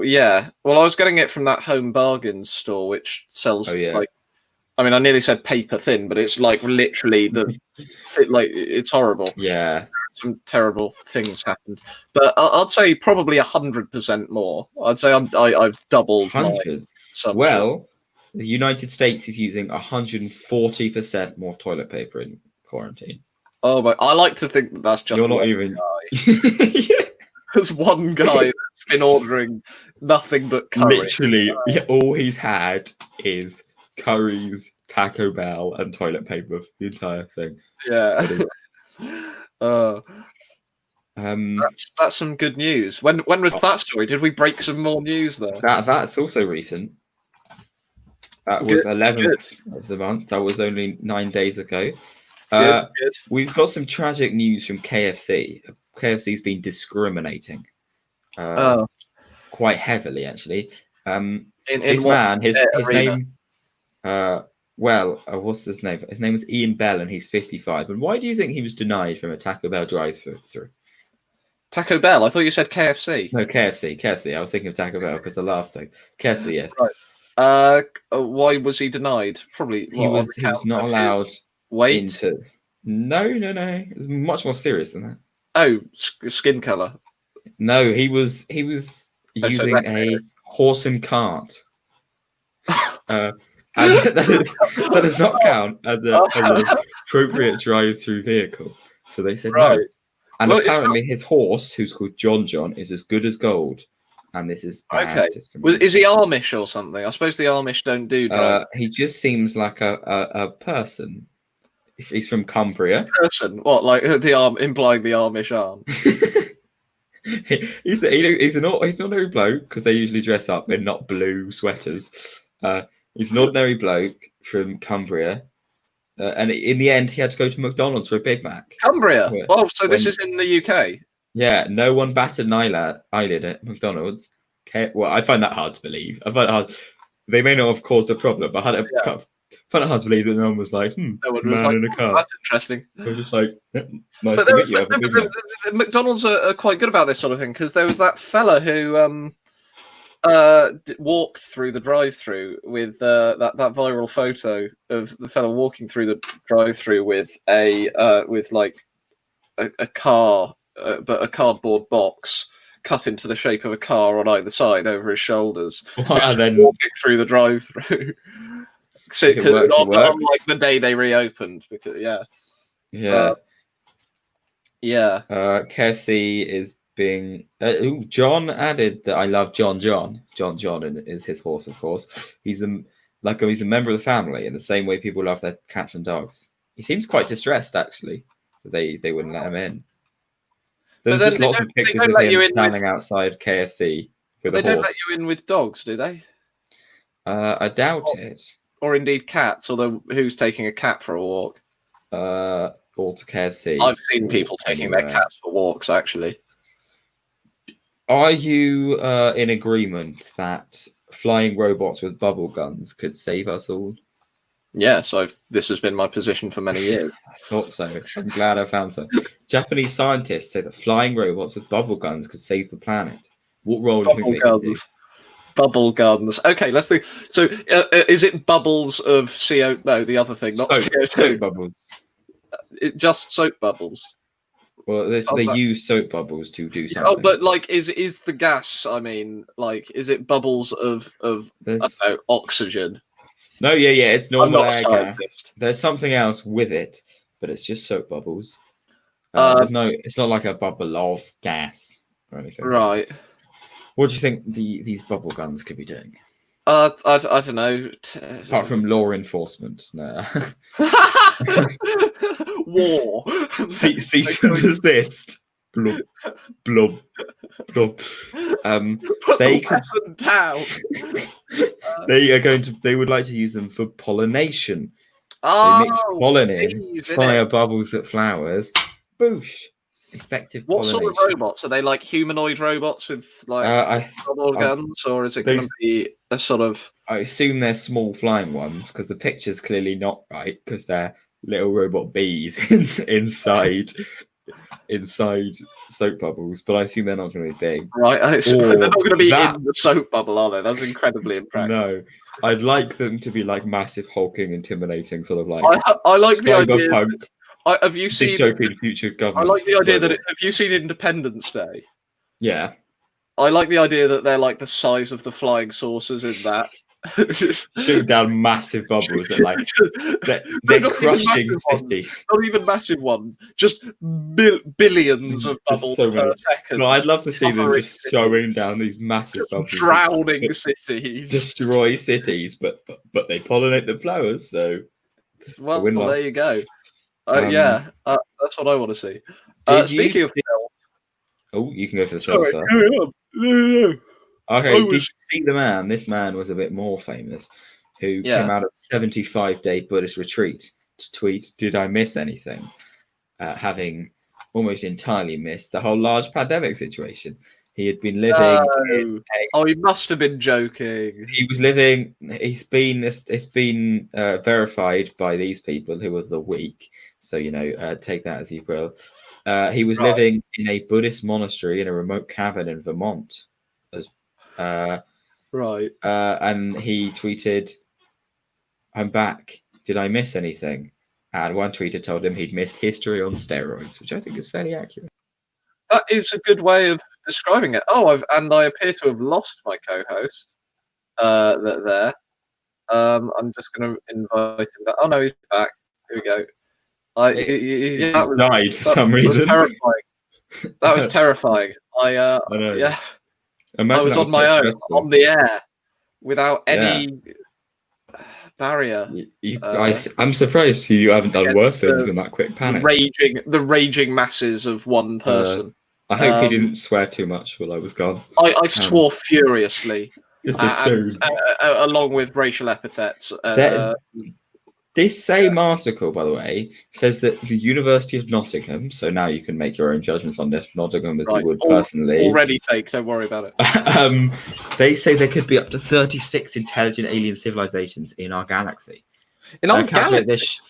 Speaker 1: Yeah. Well, I was getting it from that Home Bargains store, which sells like. I mean, I nearly said paper thin, but it's like literally it's horrible.
Speaker 2: Yeah.
Speaker 1: Some terrible things happened, but I'd say probably 100% more. I'd say I've doubled.
Speaker 2: 100. Well, the United States is using 140% more toilet paper in quarantine.
Speaker 1: Oh, but I like to think that's just.
Speaker 2: You're not even.
Speaker 1: There's one guy that's been ordering nothing but curry.
Speaker 2: Literally, all he's had is curries, Taco Bell, and toilet paper for the entire thing.
Speaker 1: Yeah. That's some good news. When was that story? Did we break some more news there?
Speaker 2: That's also recent. That was 11th of the month. That was only 9 days ago.
Speaker 1: Good.
Speaker 2: We've got some tragic news from KFC. KFC's been discriminating quite heavily, actually. His name. What's his name? His name is Ian Bell, and he's 55. And why do you think he was denied from a Taco Bell drive-through?
Speaker 1: Taco Bell? I thought you said KFC.
Speaker 2: No, KFC. I was thinking of Taco Bell because the last thing. KFC, yes.
Speaker 1: Right. Why was he denied? Probably
Speaker 2: he was not allowed
Speaker 1: into.
Speaker 2: No. It's much more serious than that.
Speaker 1: Oh, skin color.
Speaker 2: No, he was using a horse and cart. And that does not count as an appropriate drive-through vehicle. So they said no. And apparently his horse, who's called John, is as good as gold. And this is
Speaker 1: okay. Is he Amish or something? I suppose the Amish don't do drugs.
Speaker 2: He just seems like a person. If he's from Cumbria.
Speaker 1: Person? What, like implying the Amish arm?
Speaker 2: He's an ordinary bloke because they usually dress up in not blue sweaters. He's an ordinary bloke from Cumbria, and in the end, he had to go to McDonald's for a Big Mac.
Speaker 1: Cumbria. This is in the UK.
Speaker 2: Yeah, no one batted an eyelid at McDonald's. Well, I find that hard to believe. I find it hard. They may not have caused a problem, but I find it hard to believe that no one was like, no one was like, in a car. That's interesting. They were just like, nice to meet you.
Speaker 1: The McDonald's are quite good about this sort of thing because there was that fella who walked through the drive-through with that viral photo of the fella walking through the drive-through with a car, but a cardboard box cut into the shape of a car on either side over his shoulders. And then walking through the drive-through. So on like the day they reopened, because
Speaker 2: KFC is being. John added that I love John. John is his horse, of course. He's a member of the family in the same way people love their cats and dogs. He seems quite distressed, actually, that they wouldn't let him in. There's just lots of pictures of him standing outside KFC with a horse.
Speaker 1: They don't let you in with dogs, do they?
Speaker 2: I doubt it.
Speaker 1: or indeed cats. Although who's taking a cat for a walk?
Speaker 2: Or to KFC.
Speaker 1: I've seen people taking their cats for walks. Actually,
Speaker 2: are you in agreement that flying robots with bubble guns could save us all?
Speaker 1: yes, this has been my position for many years.
Speaker 2: I thought so. I'm glad I found some. Japanese scientists say that flying robots with bubble guns could save the planet. What role do you think they could do?
Speaker 1: Bubble guns. Okay, let's think. So, is it bubbles of CO? No, the other thing, not CO2.
Speaker 2: Soap bubbles.
Speaker 1: Just soap bubbles.
Speaker 2: Well, they use soap bubbles to do something.
Speaker 1: Oh, but like, is the gas? I mean, like, is it bubbles of I don't know, oxygen?
Speaker 2: No, yeah, it's normal
Speaker 1: air
Speaker 2: gas. There's something else with it, but it's just soap bubbles. It's not like a bubble of gas or anything.
Speaker 1: Right.
Speaker 2: What do you think these bubble guns could be doing?
Speaker 1: I don't know.
Speaker 2: Apart from law enforcement, no.
Speaker 1: War.
Speaker 2: Cease and desist. Blub, blub, blub. They could
Speaker 1: down.
Speaker 2: They would like to use them for pollination. They mix pollen in, fire bubbles at flowers. Boosh. Effective
Speaker 1: what
Speaker 2: pollination.
Speaker 1: Sort of robots? Are they like humanoid robots with like bubble guns, or is it going to be a sort of?
Speaker 2: I assume they're small flying ones because the picture's clearly not right because they're little robot bees inside soap bubbles. But I assume they're not going to be big.
Speaker 1: Right, they're not going to be in the soap bubble, are they? That's incredibly impractical.
Speaker 2: No, I'd like them to be like massive, hulking, intimidating, sort of like.
Speaker 1: I like the idea.
Speaker 2: Cyberpunk.
Speaker 1: Have you seen
Speaker 2: dystopian future government?
Speaker 1: I like the idea that have you seen Independence Day?
Speaker 2: Yeah.
Speaker 1: I like the idea that they're like the size of the flying saucers in that.
Speaker 2: Shoot down massive bubbles that like they're crushing cities.
Speaker 1: Not even massive ones, just billions of bubbles per second.
Speaker 2: No, I'd love to see them just throwing down these massive bubbles,
Speaker 1: drowning cities,
Speaker 2: destroy cities, but they pollinate the flowers. So
Speaker 1: well, there you go. That's what I want to see. Speaking of film,
Speaker 2: oh, you can go for the film.
Speaker 1: No.
Speaker 2: Okay, did you see the man? This man was a bit more famous, who came out of a 75-day Buddhist retreat to tweet, "Did I miss anything?" Having almost entirely missed the whole large pandemic situation. He had been living.
Speaker 1: He must have been joking.
Speaker 2: He was living. It's been verified by these people who are the weak. So take that as you will. He was living in a Buddhist monastery in a remote cavern in Vermont. And he tweeted, "I'm back. Did I miss anything?" And one tweeter told him he'd missed history on steroids, which I think is fairly accurate.
Speaker 1: That is a good way of describing it. I appear to have lost my co-host. There. I'm just going to invite him back. Oh no, he's back. Here we go.
Speaker 2: He died for some reason.
Speaker 1: Terrifying. That was terrifying. I know. Yeah. I was on my own, on the air, without any barrier.
Speaker 2: I'm surprised you haven't done worse things in that quick panic.
Speaker 1: The raging masses of one person.
Speaker 2: I hope he didn't swear too much while I was gone.
Speaker 1: I swore furiously, along with racial epithets.
Speaker 2: This same article, by the way, says that the University of Nottingham, so now you can make your own judgments on this Nottingham as you would personally.
Speaker 1: Already fake, don't worry about
Speaker 2: it. They say there could be up to 36 intelligent alien civilizations in our galaxy.
Speaker 1: In our galaxy?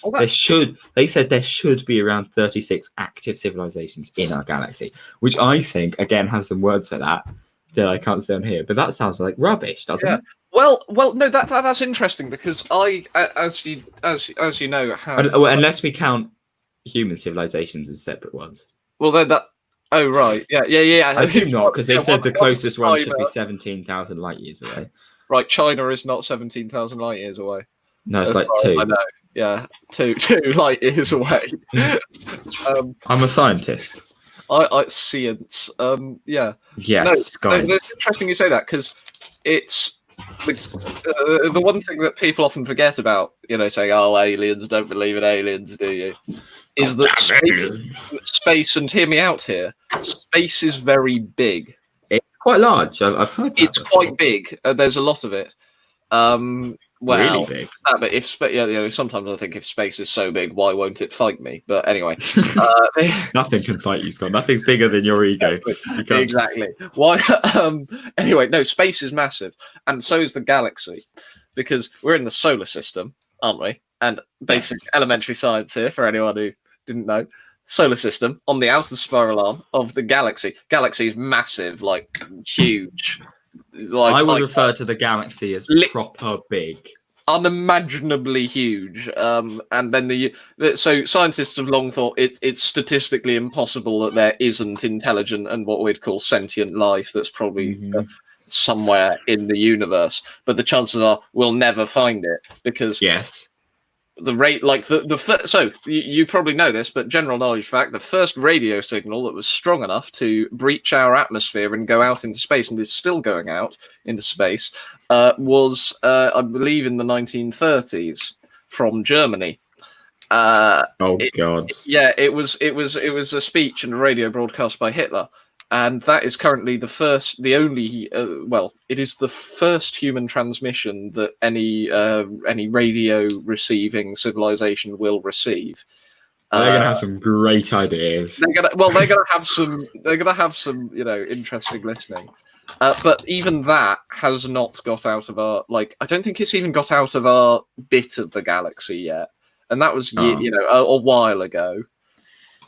Speaker 2: They said there should be around 36 active civilizations in our galaxy, which I think, again, has some words for that I can't say on here. But that sounds like rubbish, doesn't it?
Speaker 1: Well, no, that's interesting because as you know,
Speaker 2: unless we count human civilizations as separate ones.
Speaker 1: Well, then that. Oh right, yeah.
Speaker 2: I do not, because they said the closest one should be 17,000 light years away.
Speaker 1: Right, China is not 17,000 light years away.
Speaker 2: No, it's like 2.
Speaker 1: I know. Yeah, 2 light years away.
Speaker 2: I'm a scientist.
Speaker 1: I science. Yeah.
Speaker 2: Yes.
Speaker 1: No, it's interesting you say that because it's. The one thing that people often forget about, saying, "Oh, aliens, don't believe in aliens, do you?" Is that space, and hear me out here, space is very big.
Speaker 2: It's quite large. I've heard that
Speaker 1: it's
Speaker 2: before.
Speaker 1: Quite big. There's a lot of it. Well,
Speaker 2: Really big.
Speaker 1: but sometimes I think if space is so big, why won't it fight me? But anyway,
Speaker 2: Nothing can fight you, Scott. Nothing's bigger than your ego. You can't...
Speaker 1: Exactly. Why? Anyway, no, space is massive, and so is the galaxy, because we're in the solar system, aren't we? And basic elementary science here for anyone who didn't know. Solar system on the outer spiral arm of the galaxy. Galaxy is massive, like huge. Like,
Speaker 2: I would refer to the galaxy as proper big.
Speaker 1: Unimaginably huge, and then so scientists have long thought it's statistically impossible that there isn't intelligent and what we'd call sentient life that's probably somewhere in the universe, but the chances are we'll never find it because the rate, like so you probably know this, but general knowledge fact, the first radio signal that was strong enough to breach our atmosphere and go out into space, and is still going out into space, was I believe in the 1930s from Germany. God! Yeah, it was a speech and a radio broadcast by Hitler. And that is currently the only human transmission that any radio receiving civilization will receive.
Speaker 2: They're gonna have some great ideas.
Speaker 1: They're gonna have some interesting listening. But even that has not got out of our I don't think it's even got out of our bit of the galaxy yet, and that was a while ago.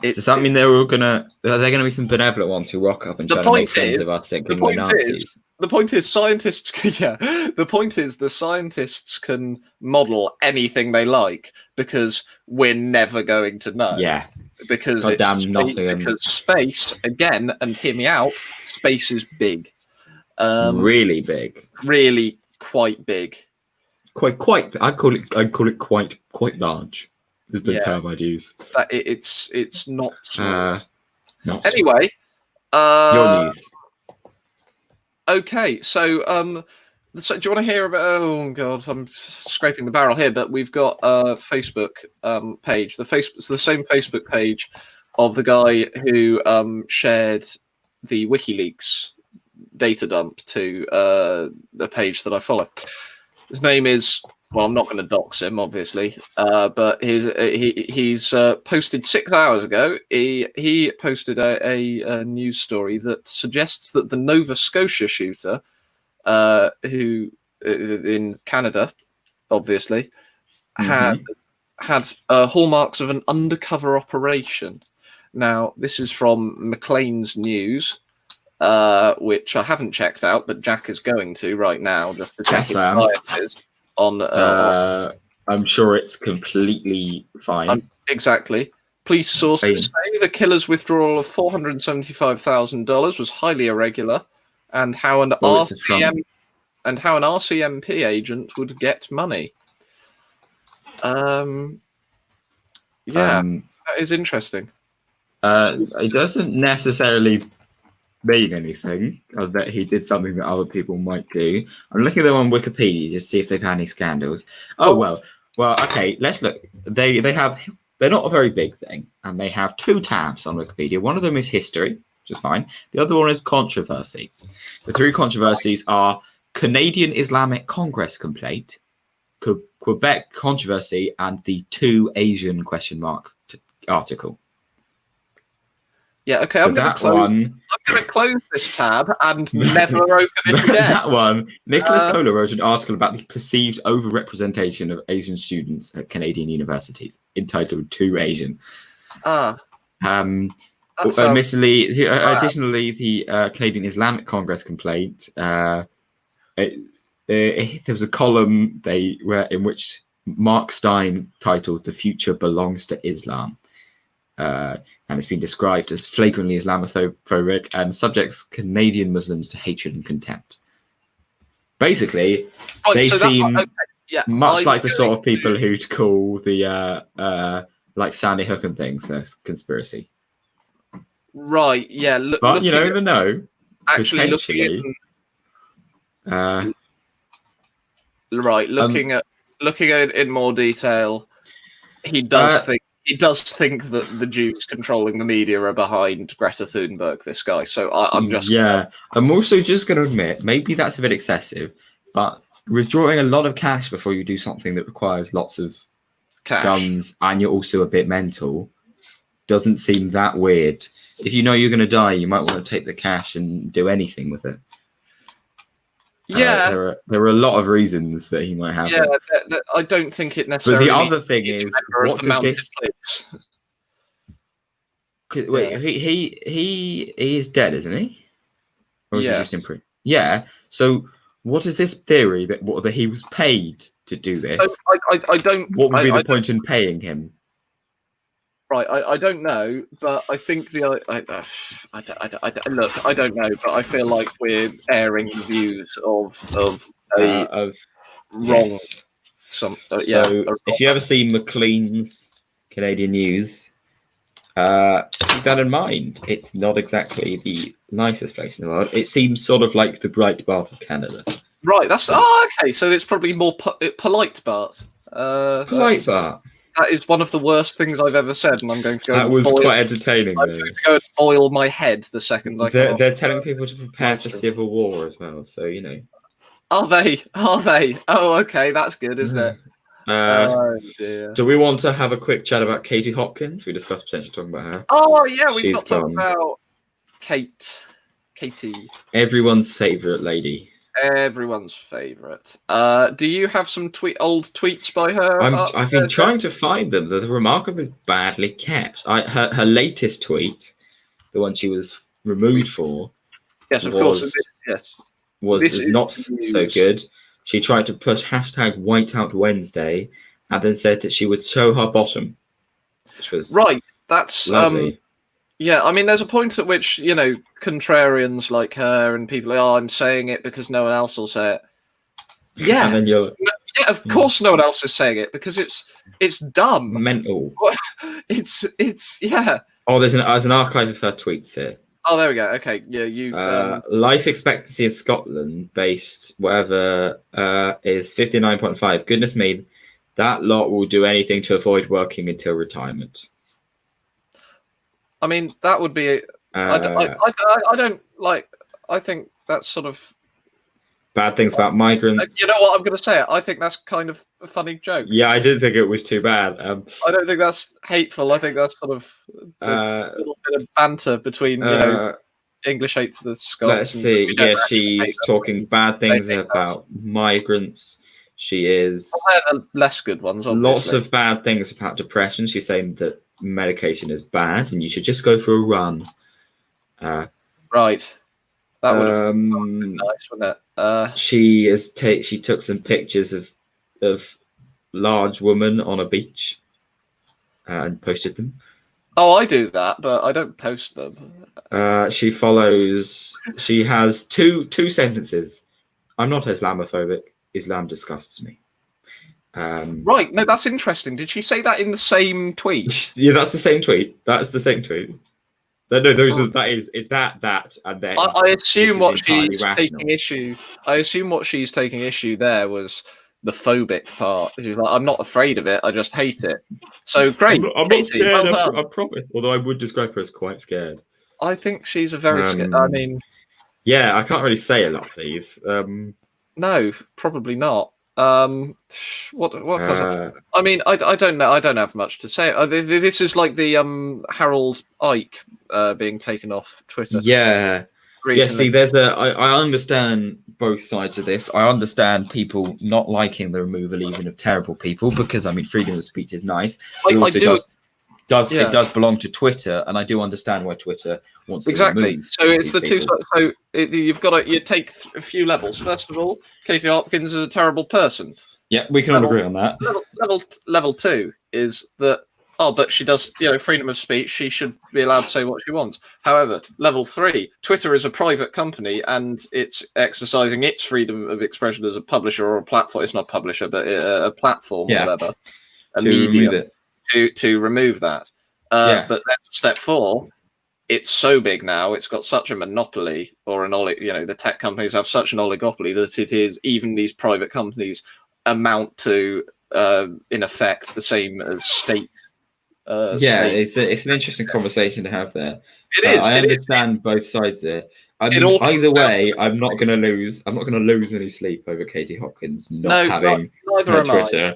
Speaker 2: Does that mean are there going to be some benevolent ones who rock up and try to make sense of us thinking we're Nazis?
Speaker 1: The point is, scientists. The point is, the scientists can model anything they like because we're never going to know.
Speaker 2: Yeah.
Speaker 1: Because because space again, and hear me out. Space is big.
Speaker 2: Really big.
Speaker 1: Really quite big.
Speaker 2: Quite. I'd call it quite large. Is the term I'd use.
Speaker 1: It's not small.
Speaker 2: Not
Speaker 1: anyway.
Speaker 2: Your news.
Speaker 1: Okay, so do you want to hear about? Oh God, I'm scraping the barrel here, but we've got a Facebook page. It's the same Facebook page of the guy who shared the WikiLeaks data dump to the page that I follow. His name is. Well, I'm not going to dox him, obviously, but he's posted 6 hours ago. He posted a news story that suggests that the Nova Scotia shooter, who in Canada, obviously, had hallmarks of an undercover operation. Now, this is from Maclean's News, which I haven't checked out, but Jack is going to right now just to check his biases.
Speaker 2: I'm sure it's completely fine.
Speaker 1: Exactly. Police sources say the killer's withdrawal of $475,000 was highly irregular, and how an RCMP agent would get money. That is interesting.
Speaker 2: It doesn't necessarily mean anything, or that he did something that other people might do. I'm looking at them on Wikipedia just to see if they've had any scandals. Well, okay, let's look. They're not a very big thing, and they have 2 tabs on Wikipedia. One of them is history, which is fine. The other one is controversy. The 3 controversies are Canadian Islamic Congress complaint, Quebec controversy, and the 2 Asian article.
Speaker 1: Yeah, okay, I'm going to close this tab and never open it again.
Speaker 2: That one, Nicholas Kohler wrote an article about the perceived overrepresentation of Asian students at Canadian universities, entitled 2 Asian. Additionally, the Canadian Islamic Congress complaint, there was a column in which Mark Stein titled "The Future Belongs to Islam." And it's been described as flagrantly Islamophobic and subjects Canadian Muslims to hatred and contempt. Basically, they seem much like the sort of people who'd call the like Sandy Hook and things a conspiracy.
Speaker 1: Right, yeah.
Speaker 2: But you never know.
Speaker 1: Actually, looking at it in more detail, he does think that the Jews controlling the media are behind Greta Thunberg, this guy. So I'm just...
Speaker 2: Yeah, I'm also just going to admit, maybe that's a bit excessive, but withdrawing a lot of cash before you do something that requires lots of
Speaker 1: Cash.
Speaker 2: guns and you're also a bit mental doesn't seem that weird. If you know you're going to die, you might want to take the cash and do anything with it.
Speaker 1: Yeah.
Speaker 2: There are a lot of reasons that he might have.
Speaker 1: Yeah, I don't think it necessarily.
Speaker 2: But the other thing is, what does this? Wait,
Speaker 1: Yeah.
Speaker 2: he is dead, isn't he? Or is he
Speaker 1: Yes.
Speaker 2: just in prison? Yeah. So what is this theory that he was paid to do this?
Speaker 1: So I don't.
Speaker 2: What would be the point in paying him?
Speaker 1: Right, I don't know, but I think look, I don't know, but I feel like we're airing the views of wrong.
Speaker 2: Yes.
Speaker 1: So
Speaker 2: if you ever see McLean's Canadian News, keep that in mind. It's not exactly the nicest place in the world. It seems sort of like the Breitbart of Canada.
Speaker 1: Right, that's okay. So it's probably more polite Bart.
Speaker 2: Polite Bart.
Speaker 1: That is one of the worst things I've ever said, and I'm going to go.
Speaker 2: That was quite entertaining.
Speaker 1: I'm going to go and boil my head the second I come.
Speaker 2: They're telling people to prepare for civil war as well, so you know.
Speaker 1: Are they? Are they? Oh, okay, that's good, isn't it? Oh dear.
Speaker 2: Do we want to have a quick chat about Katie Hopkins? We discussed potentially talking about her.
Speaker 1: Oh yeah, we've not talked about Katie.
Speaker 2: Everyone's favourite lady.
Speaker 1: Everyone's favourite. Do you have some old tweets by her?
Speaker 2: I've been trying to find them. They're remarkably badly kept. Her latest tweet, the one she was removed for,
Speaker 1: yes, of course, yes,
Speaker 2: was not so good. She tried to push hashtag Whiteout Wednesday, and then said that she would show her bottom, which was
Speaker 1: right. That's
Speaker 2: lovely.
Speaker 1: Yeah, I mean, there's a point at which, you know, contrarians like her and people, I'm saying it because no one else will say it. Yeah,
Speaker 2: and then
Speaker 1: yeah, of course no one else is saying it because it's dumb.
Speaker 2: Mental.
Speaker 1: It's yeah.
Speaker 2: Oh, there's an archive of her tweets here.
Speaker 1: Oh, there we go. Okay, yeah, you.
Speaker 2: Life expectancy in Scotland, based whatever, is 59.5. Goodness me, that lot will do anything to avoid working until retirement.
Speaker 1: I mean, that would be. I don't like. I think that's sort of
Speaker 2: bad things about migrants.
Speaker 1: You know what? I'm going to say it. I think that's kind of a funny joke.
Speaker 2: Yeah, I didn't think it was too bad.
Speaker 1: I don't think that's hateful. I think that's sort of a little bit of banter between English hate to the Scots.
Speaker 2: Let's see. Yeah, she's talking bad things about migrants. She is.
Speaker 1: Well, they're the less good ones. Obviously.
Speaker 2: Lots of bad things about depression. She's saying that medication is bad and you should just go for a run.
Speaker 1: Right. That would have been nice, wouldn't it?
Speaker 2: She took some pictures of large women on a beach and posted them.
Speaker 1: Oh, I do that, but I don't post them.
Speaker 2: She has two sentences. I'm not Islamophobic. Islam disgusts me.
Speaker 1: Right, no, that's interesting. Did she say that in the same tweet?
Speaker 2: Yeah, that's the same tweet. That's the same tweet. No, it's that, and then
Speaker 1: I assume what she's taking issue. I assume what she's taking issue there was the phobic part. She's like, I'm not afraid of it. I just hate it. So great.
Speaker 2: I'm not scared. I promise. Although I would describe her as quite scared.
Speaker 1: I think she's a very scared. I mean,
Speaker 2: yeah, I can't really say a lot of these.
Speaker 1: No, probably not. What I mean, I don't know. I don't have much to say. This is like the Harold Icke being taken off Twitter.
Speaker 2: Yeah.
Speaker 1: Recently.
Speaker 2: Yeah, see, I understand both sides of this. I understand people not liking the removal even of terrible people because, I mean, freedom of speech is nice. It does belong to Twitter, and I do understand why Twitter wants to remove
Speaker 1: So it's the
Speaker 2: people.
Speaker 1: two sides. So you've got to take a few levels. First of all, Katie Hopkins is a terrible person.
Speaker 2: Yeah, we can all agree on that.
Speaker 1: Level two is that but she does freedom of speech. She should be allowed to say what she wants. However, level three, Twitter is a private company and it's exercising its freedom of expression as a publisher or a platform. It's not a publisher, but a platform, or whatever, a medium. To remove that. But then step 4, it's so big now, it's got such a monopoly, or the tech companies have such an oligopoly that it is, even these private companies amount to, in effect, the same as state.
Speaker 2: It's an interesting conversation to have there.
Speaker 1: It is.
Speaker 2: I understand both sides there. Either way, I'm not going to lose. I'm not going to lose any sleep over Katie Hopkins not having
Speaker 1: neither
Speaker 2: her
Speaker 1: am
Speaker 2: Twitter.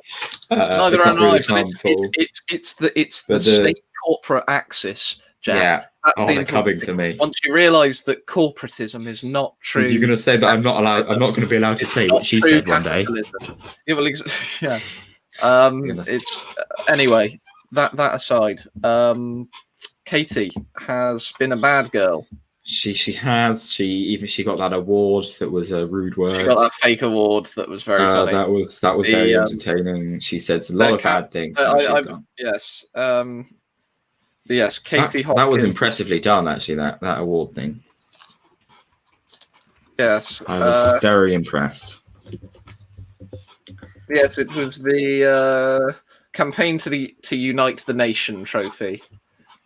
Speaker 1: Neither
Speaker 2: it's
Speaker 1: am
Speaker 2: not really
Speaker 1: I.
Speaker 2: harmful.
Speaker 1: It's the state corporate axis, Jack.
Speaker 2: Yeah.
Speaker 1: That's the
Speaker 2: they're coming for me.
Speaker 1: Once you realise that corporatism is not true,
Speaker 2: you're going to say that I'm not allowed. I'm not going to be allowed to say what she said one day.
Speaker 1: Yeah, well, yeah. It's anyway. That aside, Katie has been a bad girl.
Speaker 2: She has. She got that award that was a rude word.
Speaker 1: She got that fake award that was very funny.
Speaker 2: That was very entertaining. She said a lot of bad things.
Speaker 1: Yes. Yes, Katie Hopkins.
Speaker 2: That was impressively done, actually. That award thing.
Speaker 1: Yes,
Speaker 2: I was very impressed.
Speaker 1: Yes, it was the campaign to unite the nation trophy.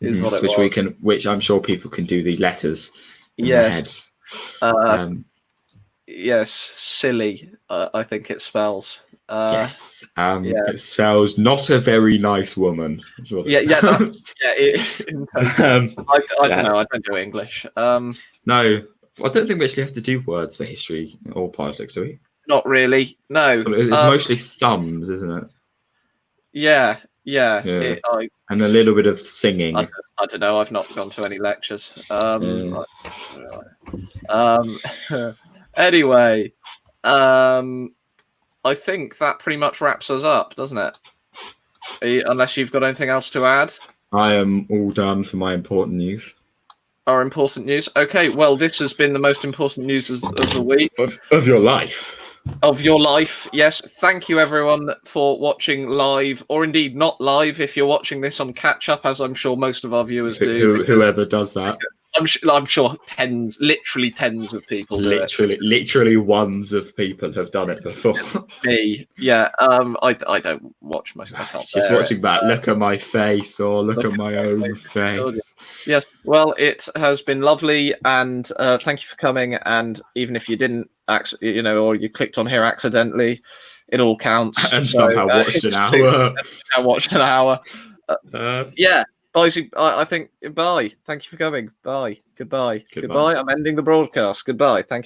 Speaker 1: Is what it was.
Speaker 2: Which I'm sure people can do the letters.
Speaker 1: Yes. Yes, silly. I think it spells.
Speaker 2: Yes. It spells not a very nice woman.
Speaker 1: Yeah. I don't know. I don't do English.
Speaker 2: No, I don't think we actually have to do words for history or politics, do we?
Speaker 1: Not really. No.
Speaker 2: It's mostly sums, isn't it?
Speaker 1: Yeah.
Speaker 2: And a little bit of singing.
Speaker 1: I don't know. I've not gone to any lectures. Anyway, I think that pretty much wraps us up, doesn't it? Unless you've got anything else to add.
Speaker 2: I am all done for my important news.
Speaker 1: Our important news. Okay, well, this has been the most important news of the week.
Speaker 2: Of your life.
Speaker 1: Of your life, yes. Thank you, everyone, for watching live, or indeed not live, if you're watching this on catch-up, as I'm sure most of our viewers do.
Speaker 2: Whoever does that.
Speaker 1: I'm sure literally tens of people do it.
Speaker 2: Literally ones of people have done it before.
Speaker 1: Me, yeah. I don't watch most. I can't.
Speaker 2: Just watching that. Look at my face, or look at my own face.
Speaker 1: Yes. Well, it has been lovely, and thank you for coming. And even if you didn't, or you clicked on here accidentally, it all counts.
Speaker 2: And somehow watched an hour.
Speaker 1: I watched an hour. Yeah. Bye. I think bye. Thank you for coming. Bye. Goodbye. I'm ending the broadcast. Goodbye. Thank you.